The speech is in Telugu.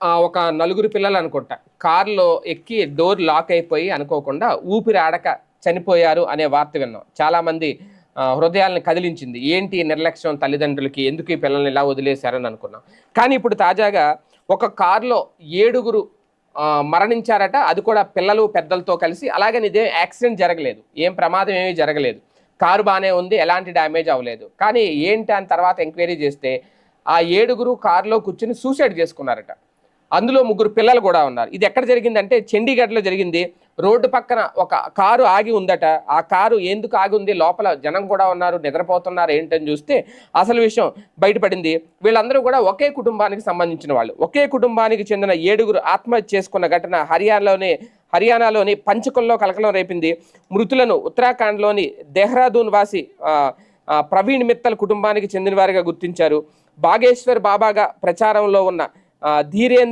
ఒక నలుగురు పిల్లలనుకుంటా. కారులో ఎక్కి డోర్ లాక్ అయిపోయి అనుకోకుండా ఊపిరి ఆడక చనిపోయారు అనే వార్త విన్నాం. చాలామంది హృదయాల్ని కదిలించింది. ఏంటి ఈ నిర్లక్ష్యం తల్లిదండ్రులకి? ఎందుకు ఈ పిల్లల్ని ఇలా వదిలేశారని అనుకున్నాం. కానీ ఇప్పుడు తాజాగా ఒక కారులో 7గురు మరణించారట. అది కూడా పిల్లలు, పెద్దలతో కలిసి. అలాగని ఇదేం యాక్సిడెంట్ జరగలేదు. ఏం ప్రమాదం ఏమీ జరగలేదు. కారు బానే ఉంది. ఎలాంటి డ్యామేజ్ అవ్వలేదు. కానీ ఏంటి అని తర్వాత ఎంక్వైరీ చేస్తే ఆ 7గురు కారులో కూర్చొని సూసైడ్ చేసుకున్నారట. అందులో ముగ్గురు పిల్లలు కూడా ఉన్నారు. ఇది ఎక్కడ జరిగిందంటే చండీగఢ్‌లో జరిగింది. రోడ్డు పక్కన ఒక కారు ఆగి ఉందట. ఆ కారు ఎందుకు ఆగి ఉంది? లోపల జనం కూడా ఉన్నారు. నిద్రపోతున్నారు ఏంటని చూస్తే అసలు విషయం బయటపడింది. వీళ్ళందరూ కూడా ఒకే కుటుంబానికి సంబంధించిన వాళ్ళు. ఒకే కుటుంబానికి చెందిన 7గురు ఆత్మహత్య చేసుకున్న ఘటన హర్యానాలోని పంచకుల్లో కలకలం రేపింది. మృతులను ఉత్తరాఖండ్‌లోని దెహ్రాదూన్ వాసి ప్రవీణ్ మిత్తల్ కుటుంబానికి చెందిన వారిగా గుర్తించారు. బాగేశ్వర్ బాబాగా ప్రచారంలో ఉన్న ధీరేంద్ర